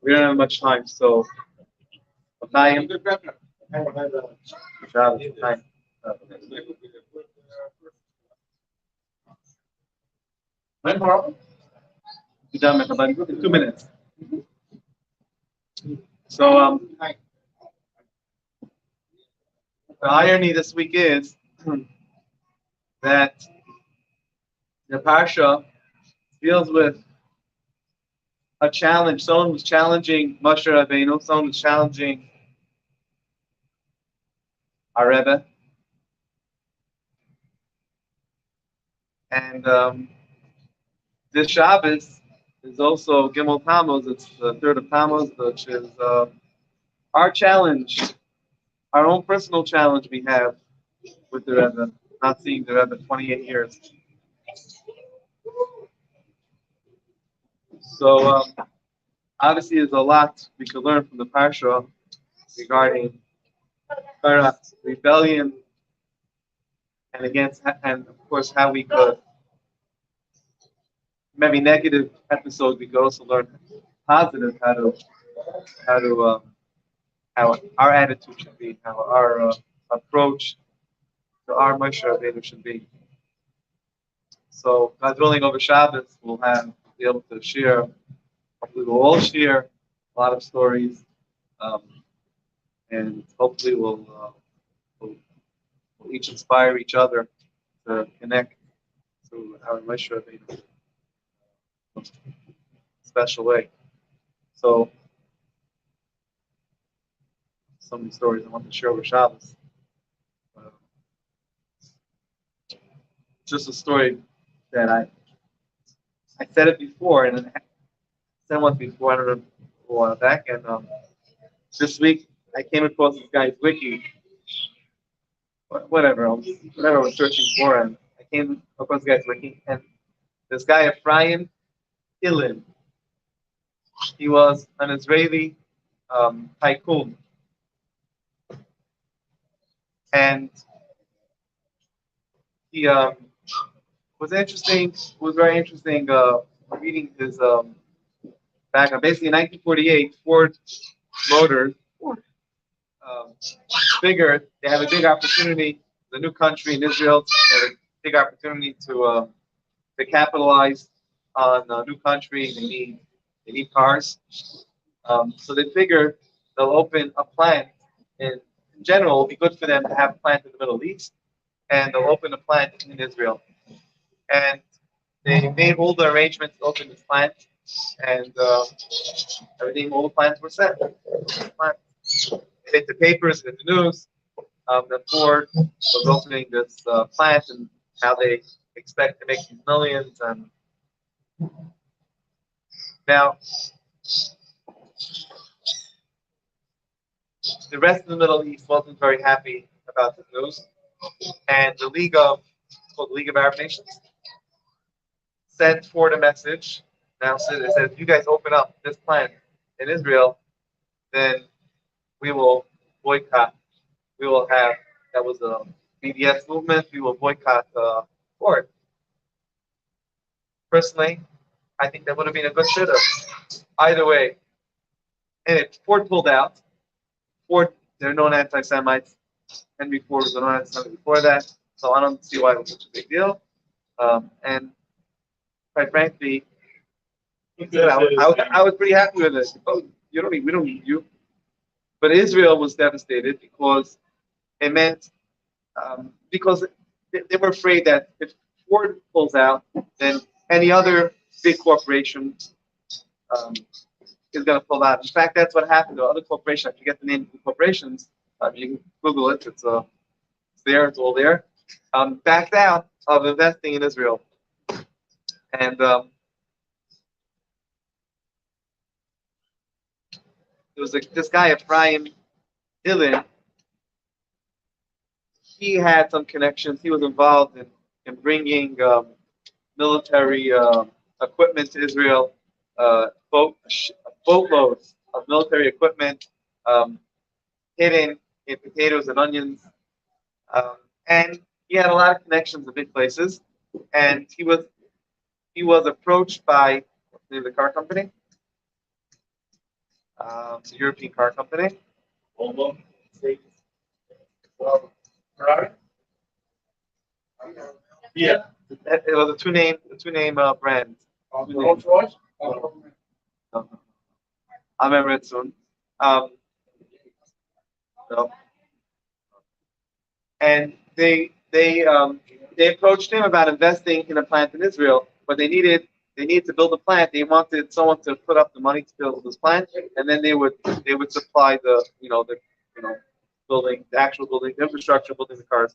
We don't have much time, so time. Time. You done, Chabad? In 2 minutes. So the irony this week is that the parsha deals with a challenge. Someone was challenging Moshe Rabbeinu. Someone was challenging our Rebbe. And this Shabbos is also Gimel Tammuz. It's the third of Tammuz, which is our challenge, our own personal challenge we have with the Rebbe, not seeing the Rebbe 28 years. So obviously, there's a lot we could learn from the parsha regarding Torah, rebellion, and of course how we could, maybe negative episodes, we could also learn positive how our attitude should be, how our approach to our Moshe Rabbeinu should be. So God willing, over Shabbos we'll be able to share. Hopefully we'll all share a lot of stories, and hopefully we'll each inspire each other to connect to our Moshe Rabbeinu in a special way. So so many stories I want to share over Shabbos. Just a story that I said it before, and I said once before, I don't know, a while back, and this week I came across this guy's wiki, whatever I was searching for, and I came across this guy's wiki, and this guy Ephraim Ilin, he was an Israeli tycoon, and he was very interesting reading his background. Basically, in 1948, Ford Motors figured they have a big opportunity. The new country in Israel had a big opportunity to capitalize on a new country. They need cars, so they figured they'll open a plant. In general, it will be good for them to have a plant in the Middle East, and they'll open a plant in Israel. And they made all the arrangements to open this plant, and everything, all the plans were set. It hit the papers, it hit the news, that Ford was opening this plant and how they expect to make these millions. And now, the rest of the Middle East wasn't very happy about the news, and the it's called the League of Arab Nations, sent Ford a message. Now, so they said, if you guys open up this plant in Israel, then we will boycott. We will have, that was a BDS movement, we will boycott Ford. Personally, I think that would have been a good shidduch. Either way. And if Ford pulled out, they're known anti-Semites. Henry Ford was a known anti-Semite before that, so I don't see why it was such a big deal. And quite frankly, I was pretty happy with it. Oh, we don't need you. But Israel was devastated because it meant, because they were afraid that if Ford pulls out, then any other big corporation is going to pull out. In fact, that's what happened to other corporations. I forget the name of the corporations. You can Google it. It's there. It's all there. Backed out of investing in Israel. And there was this guy, Ephraim Ilin. He had some connections. He was involved in bringing military equipment to Israel, boatloads of military equipment hidden in potatoes and onions. And he had a lot of connections in big places. And he was approached by, what's the name of the car company? It's a European car company. Volvo. Ferrari. Yeah. It was a two-name brand. Rolls Royce. I'll remember it soon. So, and they approached him about investing in a plant in Israel, but they needed to build a plant. They wanted someone to put up the money to build this plant, and then they would supply the building, the actual building, the infrastructure, building the cars.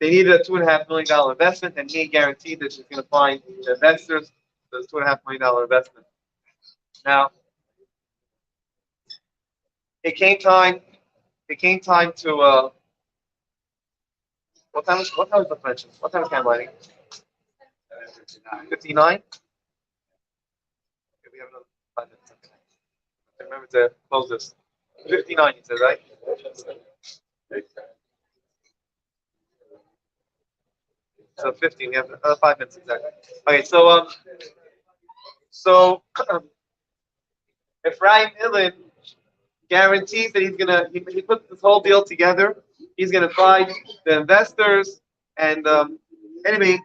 They needed a $2.5 million investment, and he guaranteed that she's going to find investors for this $2.5 million investment. Now, it came time to what time is the mention? What time is candle lighting? 59. Okay, we have another 5 minutes. Remember to close this. 59, you said, right? So 15. We have another 5 minutes exactly. Okay, so Ephraim Ilin guarantees that he puts this whole deal together. He's gonna find the investors, and anyway,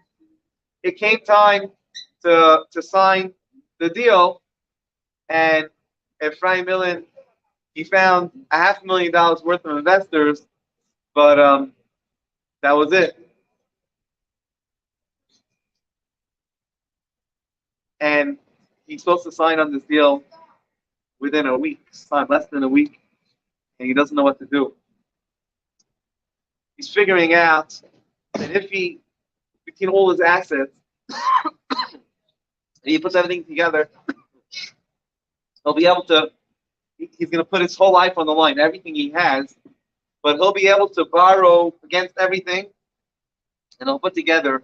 it came time to sign the deal, and Ephraim Ilin, he found $500,000 worth of investors, but that was it. And he's supposed to sign on this deal within a week, less than a week, and he doesn't know what to do. He's figuring out that if he, between all his assets, he puts everything together, he'll be able to, he's going to put his whole life on the line, everything he has, but he'll be able to borrow against everything, and he'll put together,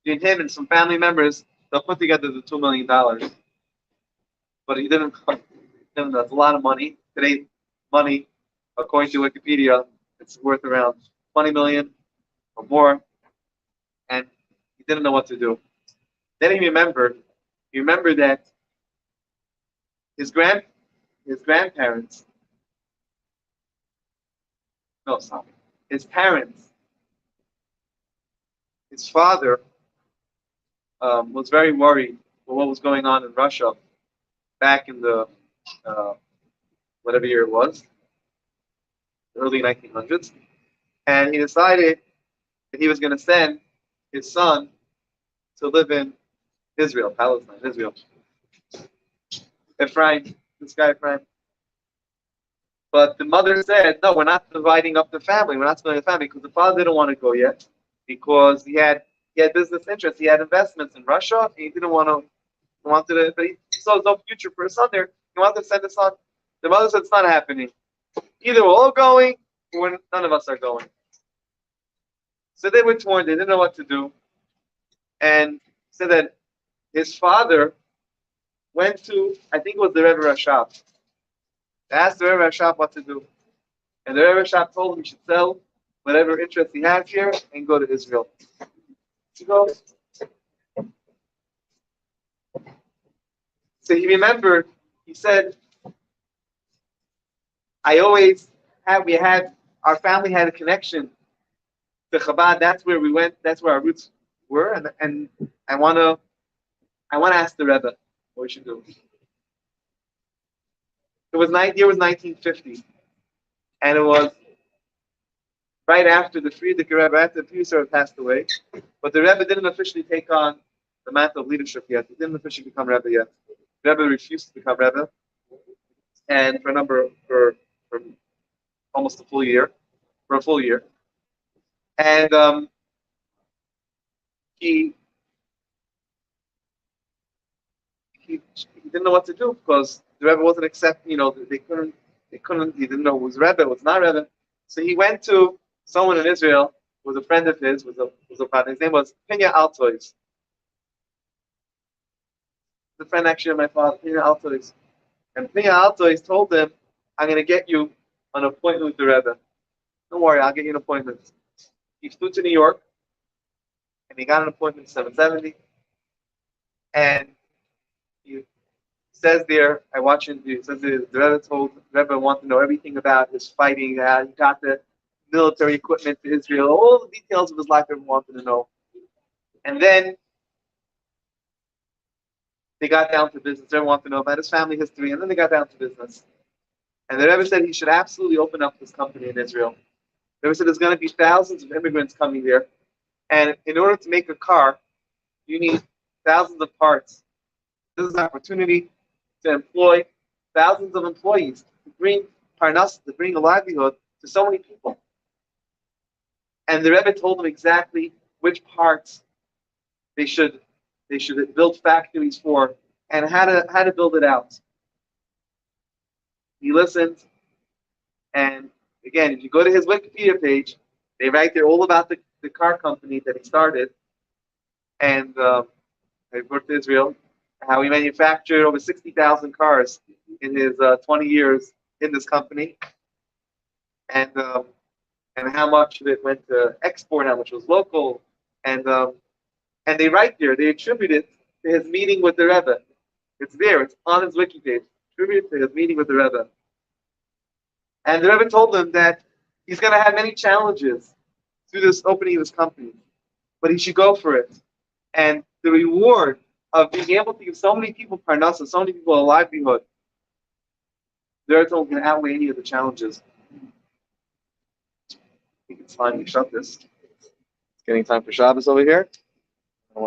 between him and some family members, they'll put together the $2 million. But he didn't, that's a lot of money. Today's money, according to Wikipedia, it's worth around 20 million or more, and he didn't know what to do. Then he remembered that his parents, his father was very worried for what was going on in Russia back in the whatever year it was, early 1900s, and he decided that he was going to send his son to live in Israel, Palestine, Israel. Ephraim. But the mother said, "No, we're not dividing up the family. We're not splitting the family," because the father didn't want to go yet, because he had business interests, he had investments in Russia, and he didn't want to. He wanted to, but he saw no future for his son there. He wanted to send his son. The mother said, "It's not happening. Either we're all going, or none of us are going." So they were torn. They didn't know what to do, and said that his father went to, I think it was the Erev Rashab. They asked the Erev Rashab what to do, and the Erev Rashab told him he should sell whatever interest he has here and go to Israel. So he remembered. He said, our family had a connection to Chabad. That's where we went. That's where our roots were, and I want to ask the Rebbe what we should do. Year was 1950, and it was right after the Frierdiker Rebbe, after the Frierdiker Rebbe passed away, but the Rebbe didn't officially take on the mantle of leadership yet. He didn't officially become Rebbe yet. The Rebbe refused to become Rebbe, and for almost a full year, and he didn't know what to do, because the Rebbe wasn't accepting. They couldn't. He didn't know who was Rebbe, who was not Rebbe. So he went to someone in Israel, who was a friend of his, was a partner. His name was Pinya Altois. The friend actually of my father, Pinya Altois. And Pinya Altois told him, "I'm going to get you an appointment with the Rebbe. Don't worry, I'll get you an appointment." He flew to New York, and he got an appointment at 770. And he says there, I watch it, it says the Rebbe told, the Rebbe wanted to know everything about his fighting, he got the military equipment to Israel, all the details of his life Rebbe wanted to know. And then they got down to business. Rebbe wanted to know about his family history, and then they got down to business. And the Rebbe said he should absolutely open up this company in Israel. The Rebbe said there's going to be thousands of immigrants coming there, and in order to make a car, you need thousands of parts. This is an opportunity to employ thousands of employees, to bring parnas, to bring a livelihood to so many people. And the Rebbe told them exactly which parts they should build factories for and how to build it out. He listened, and again, if you go to his Wikipedia page, they write there all about the car company that he started, and he worked in Israel, how he manufactured over 60,000 cars in his 20 years in this company, and how much of it went to export, how much was local, and they write there, they attribute it to his meeting with the Rebbe. It's there, it's on his wiki page, attributed to his meeting with the Rebbe. And the Rebbe told him that he's going to have many challenges through this opening of this company, but he should go for it. And the reward of being able to give so many people parnasa, so many people a livelihood, the Rebbe told him to outweigh any of the challenges. I think it's time we shut this. It's getting time for Shabbos over here.